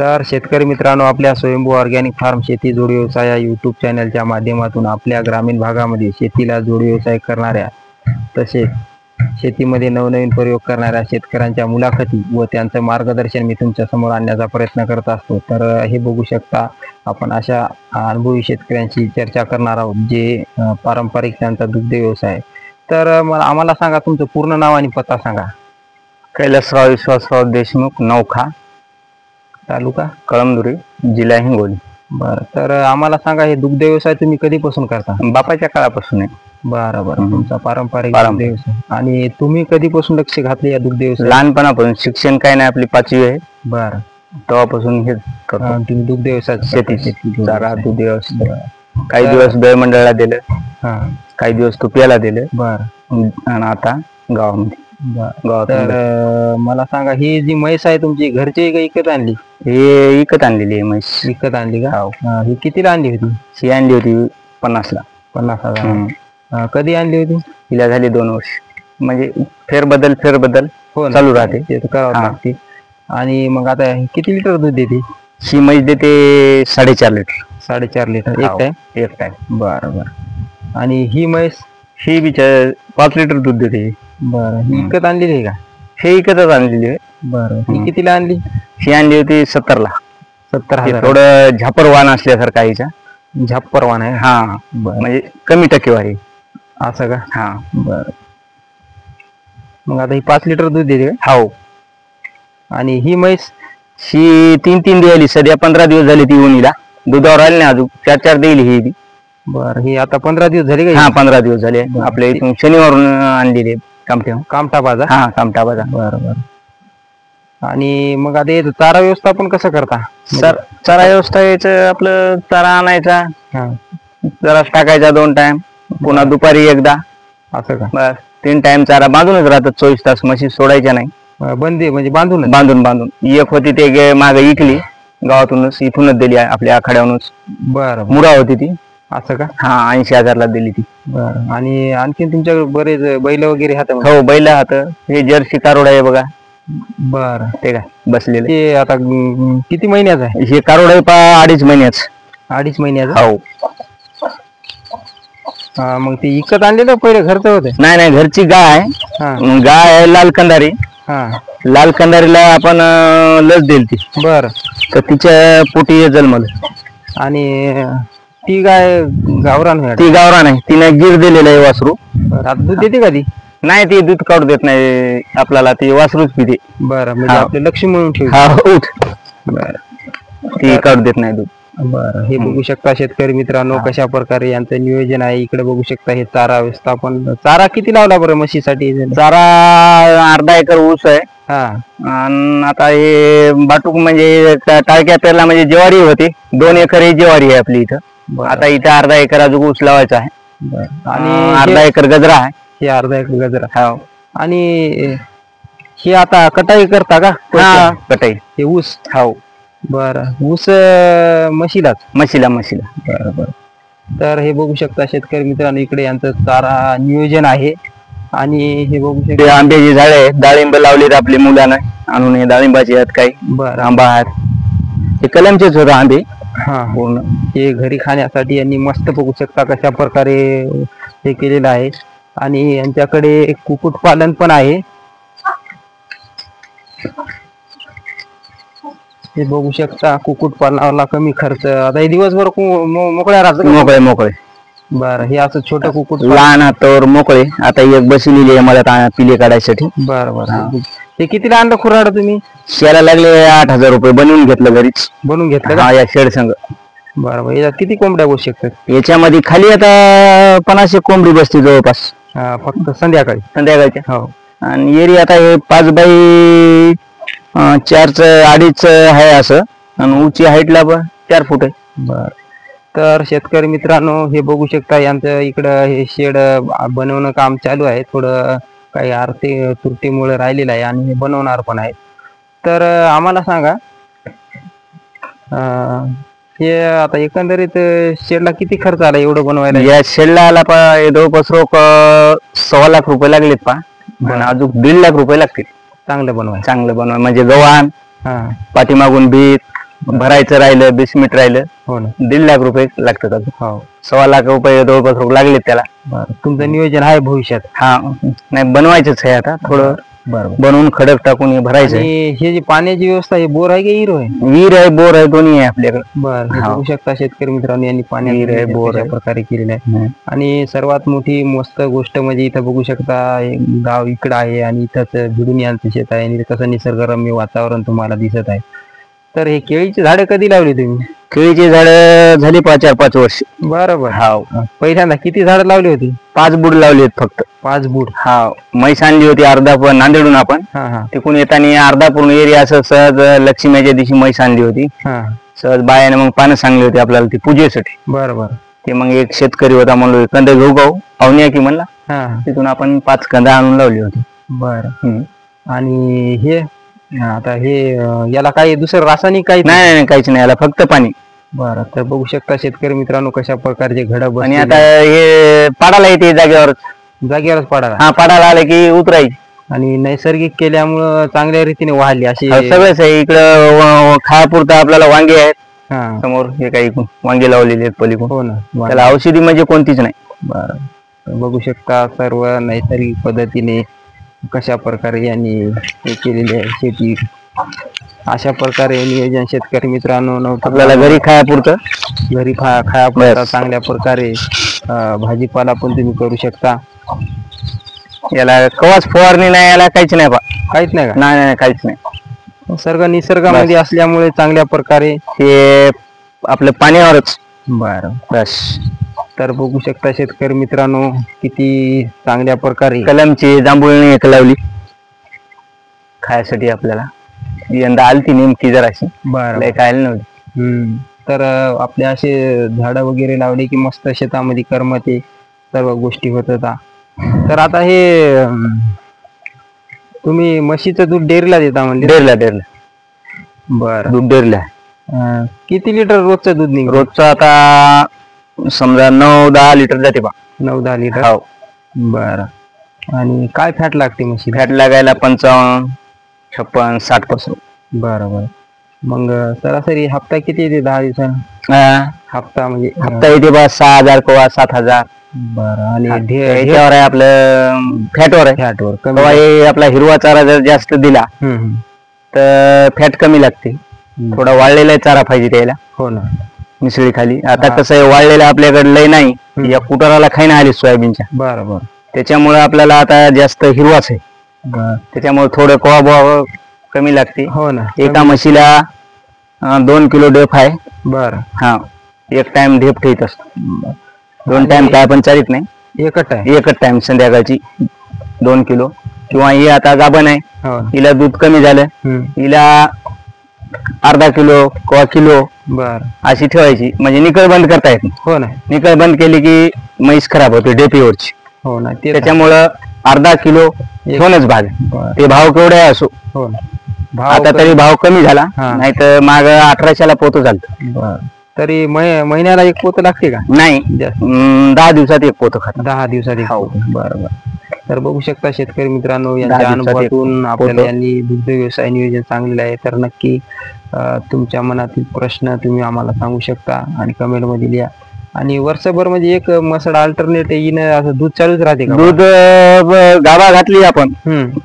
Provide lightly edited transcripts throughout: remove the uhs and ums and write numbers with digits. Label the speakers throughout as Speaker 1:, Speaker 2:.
Speaker 1: तर शेतकरी मित्रांनो, आपल्या स्वयंभू ऑर्गॅनिक फार्म शेती जोड व्यवसाय या यूट्यूब चॅनलच्या माध्यमातून आपल्या ग्रामीण भागामध्ये शेतीला जोड व्यवसाय करणाऱ्या तसेच शेतीमध्ये नवनवीन प्रयोग करणाऱ्या शेतकऱ्यांच्या मुलाखती व त्यांचं मार्गदर्शन मी तुमच्या समोर आणण्याचा प्रयत्न करत असतो. तर हे बघू शकता, आपण अशा अनुभवी शेतकऱ्यांशी चर्चा करणार आहोत जे पारंपरिक त्यांचा दुग्ध व्यवसाय. तर आम्हाला सांगा, तुमचं पूर्ण नाव आणि पत्ता सांगा.
Speaker 2: कैलासराव विश्वासराव देशमुख, नौखा,
Speaker 1: तालुका
Speaker 2: कळमनुरी, जिल्हा हिंगोली.
Speaker 1: बरं, तर आम्हाला सांगा, हे दुग्ध व्यवसाय तुम्ही कधीपासून करता?
Speaker 2: बापाच्या काळापासून आहे.
Speaker 1: बरं बरं, तुमचा पारंपरिक दुग्ध व्यवसाय. आणि तुम्ही कधीपासून लक्ष घातले या दुग्ध व्यवसाय?
Speaker 2: लहानपणापासून. शिक्षण काय नाही, आपली 5वी आहे.
Speaker 1: बरं,
Speaker 2: तेव्हापासून हे
Speaker 1: तुम्ही दुग्ध व्यवसाय
Speaker 2: शेती चारा दूध व्यवसाय. काही दिवस बेळ मंडळाला दिलं, काही दिवस तुपियाला दिलं.
Speaker 1: बरं,
Speaker 2: आणि आता गावामध्ये.
Speaker 1: तर मला सांगा, ही जी म्हैस आहे तुमची घरची का विकत आणली?
Speaker 2: हे विकत आणलेली आहे म्हैस.
Speaker 1: विकत आणली का? ही कितीला आणली होती?
Speaker 2: ही आणली होती 50ला.
Speaker 1: 50,000. कधी आणली होती?
Speaker 2: हिला झाली 2 वर्ष. म्हणजे फेरबदल चालू राहते,
Speaker 1: ते तर करावं लागते. आणि मग आता किती लिटर दूध देते
Speaker 2: ही म्हैस? देते 4.5 लिटर.
Speaker 1: 4.5 लिटर एक टाइम. बरं बरं. आणि ही म्हैस?
Speaker 2: ही बी 5 लिटर दूध देते.
Speaker 1: बरं, ही विकत आणलेली आहे का?
Speaker 2: हे विकतच आणलेली आहे.
Speaker 1: बरं, ही कितीला आणली?
Speaker 2: ही आणली होती 70ला.
Speaker 1: 70,000.
Speaker 2: थोडं झापरवान असल्यासारखं आईच्या.
Speaker 1: झापरवान आहे?
Speaker 2: हा, म्हणजे कमी टक्केवारी.
Speaker 1: असं का?
Speaker 2: हा.
Speaker 1: बरं, मग आता ही 5 लिटर दूध देते का?
Speaker 2: हो.
Speaker 1: आणि ही म्हैस?
Speaker 2: ही 3 दिवस, सध्या 15 दिवस झाले ती उन्हीला. दुधावर आली नाही अजून. 4 देईल ही बी.
Speaker 1: बरं, ही आता 15 दिवस झाले का?
Speaker 2: हा, 15 दिवस झाले. आपल्या इथून शनिवारून आणलेली
Speaker 1: कामठा बाजार.
Speaker 2: हा, कामठा बाजार.
Speaker 1: बरं बरं. आणि मग आता याचं चारा व्यवस्थापन कसं करता?
Speaker 2: चारा व्यवस्था यायचं, आपलं चारा आणायचा, जरा टाकायचा 2 टाइम, पुन्हा दुपारी एकदा.
Speaker 1: असं का?
Speaker 2: बस 3 टाइम चारा बांधूनच राहतात. 24 तास म्हशी सोडायच्या नाही.
Speaker 1: बंदी म्हणजे बांधून
Speaker 2: बांधून. एक होती ते मागे इकली, गावातूनच इथूनच दिली, आपल्या आखाड्यावरूनच.
Speaker 1: बरं,
Speaker 2: मुरा होती ती.
Speaker 1: असं का?
Speaker 2: हा, 80,000ला दिली ती.
Speaker 1: बरं. आणि आणखीन तुमच्याकडे बरेच बैल वगैरे हात?
Speaker 2: हो, बैल हात. हे जर्सी कारोड आहे बघा.
Speaker 1: बरं,
Speaker 2: ते काय बसलेले.
Speaker 1: ते आता किती महिन्याचं आहे?
Speaker 2: हे कारोड आहे 2.5 महिन्याचं.
Speaker 1: 2.5 महिन्याचं?
Speaker 2: हो.
Speaker 1: मग ते विकत आणलेलं पहिले घरचं होतं?
Speaker 2: नाही, घरची गाय आहे. गाय आहे लाल कंदारी. लाल कंदारीला आपण लस दिली ती.
Speaker 1: बरं.
Speaker 2: तर तिच्या पोटी जन्मलं.
Speaker 1: आणि ती गाय गावरान आहे?
Speaker 2: ती गावरान आहे. तिने गिर दिलेलं आहे वासरू.
Speaker 1: आता दूध देते का ती?
Speaker 2: नाही, ती दूध काढू देत नाही आपल्याला, ती वासरूच पिते.
Speaker 1: बरं, म्हणजे आपले लक्ष म्हणून ठेव.
Speaker 2: हा, उठ. बरं, ती काढू देत नाही दूध.
Speaker 1: बरं, हे बघू शकता शेतकरी मित्रांनो, कशा प्रकारे यांचं नियोजन आहे. इकडे बघू शकता हे चारा व्यवस्थापन. चारा किती लावला बरं म्हशीसाठी?
Speaker 2: चारा 1/2 एकर ऊस आहे. आणि आता हे बाटूक म्हणजे टाळक्या पेरला, म्हणजे ज्वारी होती. 2 एकर ही ज्वारी आहे आपली इथं. आता इथं 1/2 एकर अजून ऊस लावायचा आहे. आणि 1/2 एकर गजरा आहे.
Speaker 1: हे 1/2 एकर गजरा.
Speaker 2: हो.
Speaker 1: आणि हे आता कटाई करता का?
Speaker 2: हा, कटाई.
Speaker 1: हे ऊस?
Speaker 2: हो.
Speaker 1: बरं, ऊस म्हशीला. बरं बरं. तर हे बघू शकता शेतकरी मित्रांनो, इकडे यांचं चारा नियोजन आहे. आणि हे बघू शकता
Speaker 2: आंब्याची झाडे आहेत. डाळिंब लावलेत आपली मुलांना आणून. हे डाळिंबाचे आहेत, काही.
Speaker 1: बरं.
Speaker 2: आंबा आहेत. हे कलमचेच होते आंबे.
Speaker 1: पूर्ण हे घरी खाण्यासाठी यांनी मस्त बघू शकता कशा प्रकारे हे केलेलं आहे. आणि यांच्याकडे कुक्कुटपालन पण आहे. हे बघू शकता, कुक्कुटपालनाला कमी खर्च. आता हे दिवसभर मोकळ्या राहतात?
Speaker 2: मोकळे.
Speaker 1: बरं, हे असं छोटं कुक्कुट
Speaker 2: लहान हातावर मोकळे. आता एक बसलेली आहे मला पिले काढायसाठी.
Speaker 1: बरं बरं. हे कितीला आणलं खुराड तुम्ही?
Speaker 2: शेला लागले 8,000 रुपये. बनवून घेतलं घरीच.
Speaker 1: बनवून घेतलं?
Speaker 2: हा, या शेड संघ.
Speaker 1: बरं बरं. याच्यात किती कोंबड्या बसू शकतात?
Speaker 2: याच्यामध्ये खाली आता 50 कोंबडी बसते जवळपास.
Speaker 1: फक्त संध्याकाळच्या?
Speaker 2: हो. आणि एरी आता हे 5 बाय 4चं 2.5 आहे असं. आणि उंची हाईटला 4 फूट आहे.
Speaker 1: बरं. तर शेतकरी मित्रांनो, हे बघू शकता यांचं इकडं हे शेड बनवणं काम चालू आहे. थोडं काही आर्थिक त्रुटीमुळे राहिलेलं आहे आणि हे बनवणार पण आहे. तर आम्हाला सांगा, हे आता एकंदरीत शेडला किती खर्च आला एवढं बनवायला?
Speaker 2: या शेडला आला जवळपास रोख 1.25 लाख रुपये लागलेत. अजून 1.5 लाख रुपये लागतील.
Speaker 1: चांगलं बनवाय
Speaker 2: म्हणजे गव्हाण, पाठीमागून भीत, भरायचं राहिलं, बिस्मिट राहिलं,
Speaker 1: हो ना.
Speaker 2: 1.5 लाख रुपये लागतात अजून.
Speaker 1: हो
Speaker 2: 1.25 लाख रुपये जवळपास लागले त्याला.
Speaker 1: बरं. तुमचं नियोजन आहे भविष्यात?
Speaker 2: हा, नाही बनवायचंच आहे आता, थोडं
Speaker 1: बरोबर.
Speaker 2: बनवून खडक टाकून हे भरायचं आहे.
Speaker 1: आणि हे जी पाण्याची व्यवस्था आहे, बोर आहे की हिरो आहे?
Speaker 2: विहीर आहे, बोर आहे, दोन्ही आहे आपल्याकडे.
Speaker 1: बरं. बघू शकता शेतकरी मित्रांनो, यांनी
Speaker 2: विहीर आहे,
Speaker 1: पाण्याची
Speaker 2: बोर आहे.
Speaker 1: प्रकारे केलेलं आहे. आणि सर्वात मोठी मस्त गोष्ट म्हणजे इथं बघू शकता, एक गाव इकडं आहे आणि इथंच भिडून यांचं शेत आहे आणि कसं निसर्गरम्य वातावरण तुम्हाला दिसत आहे. तर हे केळीची झाडं कधी लावली तुम्ही?
Speaker 2: केळीची झाडं झाली 4-5 वर्ष.
Speaker 1: बरोबर.
Speaker 2: हा,
Speaker 1: पहिल्यांदा किती झाडं लावली होती?
Speaker 2: 5 बुड लावली आहेत फक्त.
Speaker 1: 5 बुड?
Speaker 2: हा, म्हैस आणली होती अर्धापूर नांदेडून आपण.
Speaker 1: हा हा
Speaker 2: तिकून येताना अर्धापूर एरिया असं सहज लक्ष्मीच्या दिवशी म्हैस आणली होती.
Speaker 1: हा.
Speaker 2: सहज बायाने मग पानं सांगली होती आपल्याला ती पूजेसाठी.
Speaker 1: बरोबर.
Speaker 2: ते मग एक शेतकरी होता, म्हणलो कंद घेऊ गाऊ पाहुण्या की म्हणला.
Speaker 1: हा.
Speaker 2: तिथून आपण 5 कंदा आणून लावली होती.
Speaker 1: बरं. आणि हे आता हे याला काही दुसरं रासायनिक काही?
Speaker 2: नाही, काहीच नाही, याला फक्त पाणी.
Speaker 1: बरं. तर बघू शकता शेतकरी मित्रांनो कशा प्रकारचे घडं
Speaker 2: आणि आता हे पाडाला येते
Speaker 1: जागेवरच पडाला.
Speaker 2: हा, पाडाला आले की उतरायची.
Speaker 1: आणि नैसर्गिक केल्यामुळं चांगल्या रीतीने वाढली अशी.
Speaker 2: सगळंच आहे इकडं. खायापुरतं आपल्याला वांगे आहेत
Speaker 1: हा.
Speaker 2: समोर, हे काही वांगे लावलेले आहेत पलीकडून.
Speaker 1: हो ना.
Speaker 2: त्याला औषधी म्हणजे कोणतीच नाही.
Speaker 1: बरं. तर बघू शकता सर्व नैसर्गिक पद्धतीने कशा प्रकारे यांनी हे केलेली आहे शेती. अशा प्रकारे नियोजन शेतकरी मित्रांनो नव्हतं.
Speaker 2: आपल्याला घरी खायापुरतं,
Speaker 1: घरी खायापुरता चांगल्या प्रकारे भाजीपाला पण तुम्ही करू शकता.
Speaker 2: याला कवाच फवारणी नाही, याला काहीच नाही.
Speaker 1: काहीच नाही का?
Speaker 2: नाही, काहीच नाही.
Speaker 1: सर्व निसर्गामध्ये असल्यामुळे चांगल्या प्रकारे
Speaker 2: हे आपलं पाण्यावरच.
Speaker 1: बरं.
Speaker 2: बस.
Speaker 1: तर बघू शकता शेतकरी मित्रांनो किती चांगल्या प्रकारे
Speaker 2: कलमची जांभूळणी एक लावली खायसाठी आपल्याला. यंदा आलती नेमकी जराशी.
Speaker 1: बरं.
Speaker 2: खायला नव्हती.
Speaker 1: तर आपले असे झाडं वगैरे लावले की मस्त शेतामध्ये करमते, सर्व गोष्टी होत होता. तर आता हे तुम्ही म्हशीचं दूध डेअरीला देता म्हणजे?
Speaker 2: डेअरीला.
Speaker 1: बरं.
Speaker 2: दूध डेअरीला.
Speaker 1: किती लिटर रोजचं दूध निघतं?
Speaker 2: रोजचं आता समजा 9-10 लिटर जाते बा.
Speaker 1: 9-10 लिटर?
Speaker 2: हो.
Speaker 1: बरं. आणि काय फॅट लागते म्हशी?
Speaker 2: फॅट लागायला 55, 56, 60%.
Speaker 1: बरं. मग सरासरी हप्ता किती येते 10 दिवसांना? हप्ता म्हणजे
Speaker 2: हप्ता येते बा 6,000 किंवा 7,000.
Speaker 1: बरं. आणि
Speaker 2: ह्याच्यावर आहे आपलं, फॅटवर आहे.
Speaker 1: फॅटवर
Speaker 2: तेव्हा हे आपला हिरवा चारा जर जास्त दिला तर फॅट कमी लागते. थोडा वाळलेला चारा पाहिजे त्याला.
Speaker 1: हो ना.
Speaker 2: मिसळी खाली. आता कसं आहे, वाळलेला आपल्याकडे लय नाही, या कुटाराला खाईन आली सोयाबीनच्या.
Speaker 1: बरोबर.
Speaker 2: त्याच्यामुळे आपल्याला आता जास्त हिरवाच आहे. त्याच्यामुळे थोडं कोवा कमी लागते.
Speaker 1: हो ना.
Speaker 2: एका म्हशीला 2 किलो ढेप आहे.
Speaker 1: बरं.
Speaker 2: हा, एक टाइम ढेप ठेवत असतो. 2 टाइम काय पण चालित नाही, एकच टाइम संध्याकाळची 2 किलो. किंवा ही आता गाभण आहे, हिला दूध कमी झालं, हिला अर्धा किलो किंवा किलो अशी ठेवायची, म्हणजे निकळ बंद करता येत नाही.
Speaker 1: हो ना.
Speaker 2: निकळ बंद केली की म्हैस खराब होते डेपीवरची.
Speaker 1: हो ना.
Speaker 2: त्याच्यामुळं अर्धा किलो ठेवणच भाग. ते भाव केवढे असो.
Speaker 1: हो ना.
Speaker 2: आता तरी भाव कमी झाला, नाही तर माग 1800ला पोत झालं.
Speaker 1: तरी महिन्याला एक पोत लागते का?
Speaker 2: नाही, 10 दिवसात एक पोत खात.
Speaker 1: 10 दिवसात एक. बरोबर. तर बघू शकता शेतकरी मित्रांनो, यांच्या अनुभवातून आपल्याला यांनी दुग्ध व्यवसाय नियोजन सांगलेलं आहे. तर नक्की तुमच्या मनातील प्रश्न तुम्ही आम्हाला सांगू शकता आणि कमेंट मध्ये लिहा. आणि वर्षभर म्हणजे एक मसड अल्टरनेट येणं असं दूध चालूच राहते का?
Speaker 2: दूध गाभा घातली आपण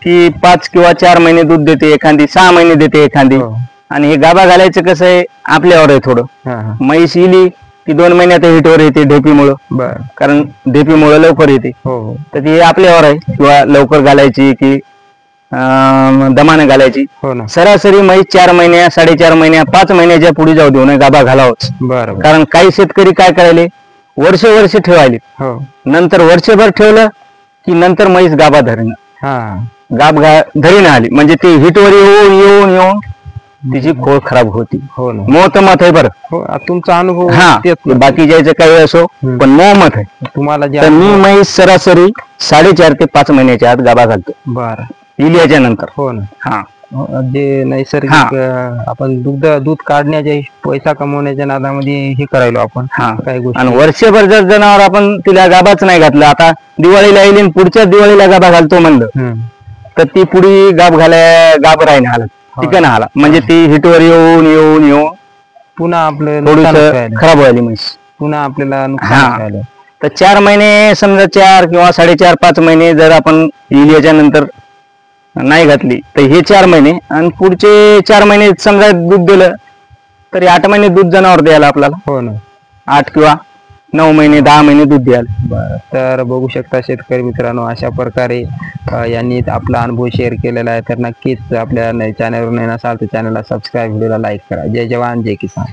Speaker 2: की 5 किंवा 4 महिने दूध देते, एखादी 6 महिने देते एखादी. आणि हे गाभा घालायचं कसं आहे, आपल्यावर आहे थोडं. म्हैस इली की 2 महिन्यात हिटवर येते ढेपीमुळं. कारण ढेपीमुळं लवकर येते. तर ती आपल्यावर आहे, किंवा लवकर घालायची की दमानं घालायची. सरासरी म्हैस 4 महिन्या 4.5 महिन्या 5 महिन्याच्या पुढे जाऊ देऊ नये, गाभा घालावच. कारण काही शेतकरी काय करायले, वर्ष ठेवायले, नंतर वर्षभर ठेवलं की नंतर म्हैस गाभा धरेन, गाभ धरीन आली म्हणजे ती हिटवर येऊन तिची खोळ खराब होती. मोठ मत आहे बरं
Speaker 1: तुमचा अनुभव.
Speaker 2: बाकी जायचं काही असो, पण मत आहे तुम्हाला. तर मी म्हैस सरासरी 4.5 ते 5 महिन्याच्या आत गाभा घालतो. बरं. इलियाच्या नंतर. हो ना. हा,
Speaker 1: जे नैसर्गिक आपण दूध काढण्याच्या पैसा कमवण्याच्या नादामध्ये हे करायलो आपण काही गोष्टी.
Speaker 2: आणि वर्षभर जर जनावर आपण तिला गाभाच नाही घातलं, आता दिवाळीला येईल पुढच्या दिवाळीला गाभा घालतो म्हणलं तर ती पुढी गाभ राहीन हालत, टिकन आला म्हणजे ती हिटवर येऊन
Speaker 1: पुन्हा आपलं
Speaker 2: थोडीस
Speaker 1: नुकसानच व्हायलं.
Speaker 2: खराब व्हायली म्हैस.
Speaker 1: पुन्हा आपल्याला
Speaker 2: हा.
Speaker 1: नुकसान झालं.
Speaker 2: तर 4 महिने समजा 4 किंवा 4.5-5 महिने जर आपण इल्याच्या नंतर नाही घातली तर हे 4 महिने आणि पुढचे 4 महिने समजा दूध दिलं तरी 8 महिने दूध जनावर द्यायला आपल्याला.
Speaker 1: हो ना.
Speaker 2: 8 किंवा 9 महिने 10 महिने दूध द्यायला.
Speaker 1: बरं, तर बघू शकता शेतकरी मित्रांनो, अशा प्रकारे यांनी आपला अनुभव शेअर केलेला आहे. तर नक्कीच आपल्या चॅनलवर नवीन असाल तर चॅनलला सबस्क्राईब, व्हिडिओला लाईक करा. जय जवान जय किसान.